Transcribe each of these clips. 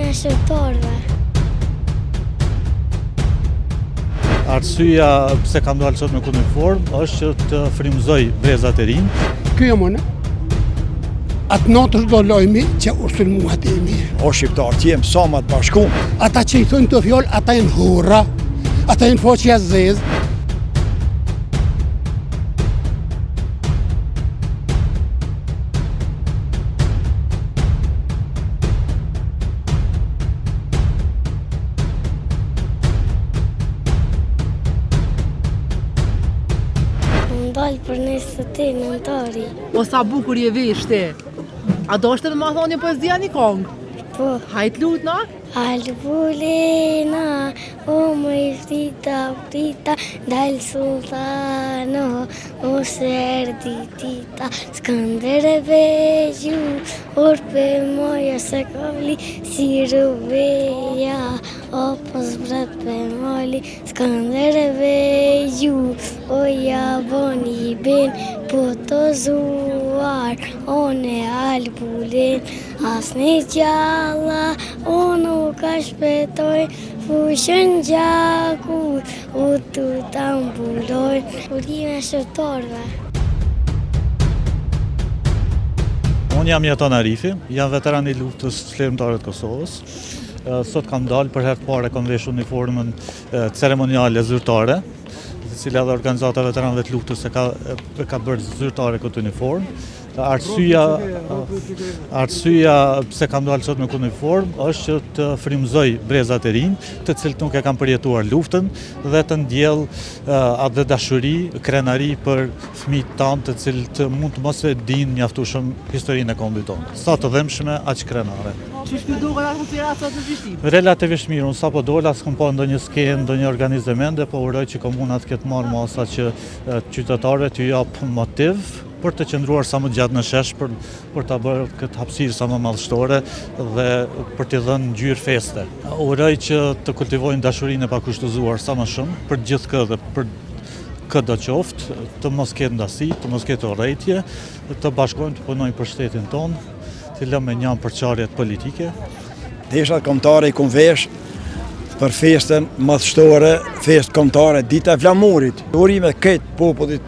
e shqiptarëve. Arsyeja pse kam dalë sot me uniformë është që të frymëzoj brezat e rinj. Ky jam unë. Atë natës do lojmi që usulmuat e mi. O shqiptarë, që jemë sa më të bashkuar. Ata që i thonë të fjollë, ata e në hurra, ata e në foqja zezë. Dalë për nesë të në nëntari. O sa bukur je veshti. A do është të më thoni poezia një kongë? Po. Hajt lut na? Albulena, o më i frita, dalë sultano, o sërdi tita, Skënderbe ju, orpe moja se kovli, si rubeja, o pos brepe moli, Skënderbe ju, o ja boni ben, po të zuar, o ne albulen, as një gjalla, o nuk ka shpetoj, fushën gjaku, u të tambuloj, urime shqiptarëve. Unë jam Jeton Arifi, jam veteran i luftës çlirimtare të Kosovës. Sot kam dalë për herë të parë kam vesh uniformën ceremoniale zyrtare, e cila dhe organizata e veteranëve të luftës e ka bërë zyrtare këtë uniformë. Arsyeja pse kam dalë sot me uniformë është që të frymëzoj brezat e rinj, të cilët nuk e kanë përjetuar luftën dhe të ndjell atë dashuri, krenari për fëmijët tanë, të cilët mund të mos e dinë mjaftueshëm historinë e kombit tonë. Sa të dhëmshme, aq krenare. Çish ky duket atmosfera sot në Prishtinë? Relativisht mirë, unë sapo dola, s'kam pa ndonjë skenë, ndonjë organizim, po uroj që komunat këtë marrë masa që qytetarëve t'ju jap motiv për të qëndruar sa më gjatë në shesh, për ta bërë këtë hapësirë sa më madhështore dhe për t'i dhënë ngjyrë feste. Uroj që të kultivojnë dashurinë e pakushtëzuar sa më shumë për gjithë këtë dhe për këtë do qoftë, të mos ketë ndasi, të mos ketë urrëtie, të bashkohen të punojnë për shtetin tonë, të lëmë me njën përçarjet politike. Deshat kombëtare i vesh për festën madhështore, festë kombëtare, dita e flamurit. Urime këtë popullit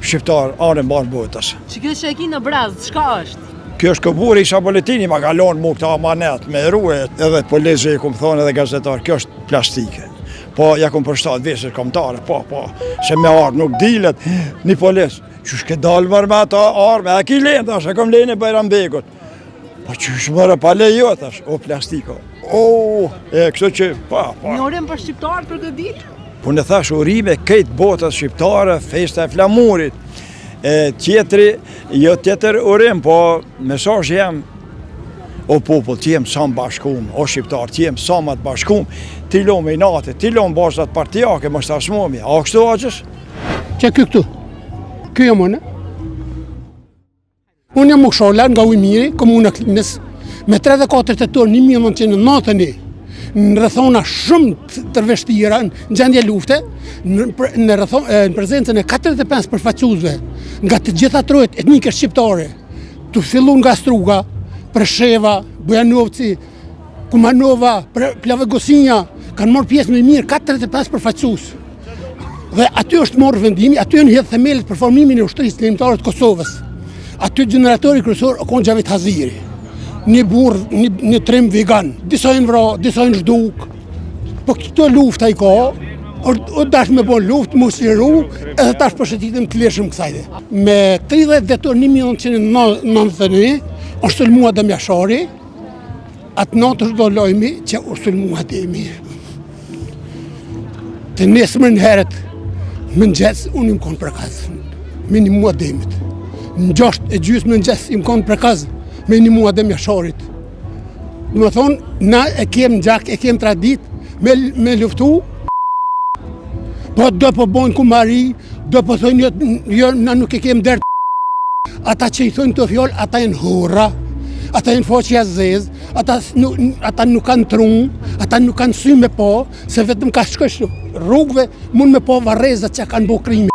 shqiptar anë mbar botës. Që kjo që e ki në braz, çka është? Kjo është këburi isha boletini, ma kalon mu këta amanet me rrue, edhe polezi, ku më thonë edhe gazetar, kjo është plastike. Po, ja kom përshtat veshët kombëtare, po, se me armë nuk dilet, një polis, që shke dalë mërë me ata armë, e ki lejnë, tash, e kom lejnë e Bajrambegut. Po, që shë mërë pa lejo, tash, o plastiko, kështu që, Një orim për shqiptarët për këtë ditë? Po në thash urime këtë botës shqiptare, festa e flamurit, tjetër urim, po mesazh jam, o popull, që jem sa më bashkum, o shqiptar, që jem sa më të bashkum, t'i lom i natë, t'i lom bazat partijake, më shtashmomi, a kështu aqës? Që këtu, kjo jam unë. Unë jam Muksholla nga Ujmiri, komuna Klinës, me 34 tetor 1990 në rrethona shumë të vështira në gjendje lufte, në prezencën e 45 përfaqësuesve nga të gjitha trojet etnike shqiptare, të filluar nga Struga, Presheva, Bujanovci, Kumanova, Plavagosinja, kanë marrë pjesë më mirë 45 përfaqësues. Dhe aty është marrë vendimi, aty janë hedhë themelët për formimin e ushtrisë çlirimtare të Kosovës. Aty generatori kryesor o Xhavit Haziri. Një burr, një trim vegan, disa janë vrarë, disa janë zhduk. Po këto lufta i ka, o dash me bon luftë, mos i ru, edhe tash përshëtitem të leshëm kësajde. Me 30 dhjetor 1991, është sulmua Damjashari, atë natës do lojmi që është sulmua Demi. Të nesër në heret, më ngjes, unë im konë prekaz, me një mua Demit. Në 6:30 më ngjes, im konë prekaz, me një mua Damjasharit. Dhe më thonë, na e kem gjak, e kem tradit me luftu, po do po bojnë kumari, do po thonë, jo, na nuk e kem der. Ata që i thonë të fjollë, ata janë hurra, ata janë foqja zezë, ata nuk kanë trunë, ata nuk kanë sy me po, se vetëm ka shkosh rrugëve, mund me po varrezat që kanë bo krimi.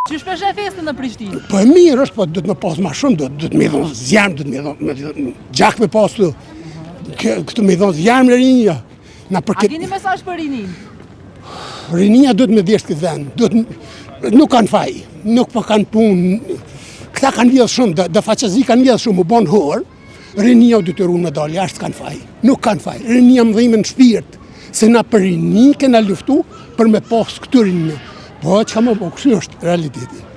Që shpesh e festën në Prishtinë? Po e mirë është, po do të me pas ma shumë, do të me dhënë zjarmë, do të me dhënë gjak me pas të. Këtë me thonë, jam rinja. A keni mesazh për rinin? Rinia duhet me dhjesht këtë vend, nuk kanë faj, nuk po kanë punë, këta kanë vjedhë shumë, dhe faqazi kanë vjedhë shumë, u bon horë, rinia u detyruar me dalë jashtë kanë faj, nuk kanë faj, rinia më dhimë në shpirt, se na për rini kena luftu për me pas këtë rinia, po që ka më po, kështë është realiteti.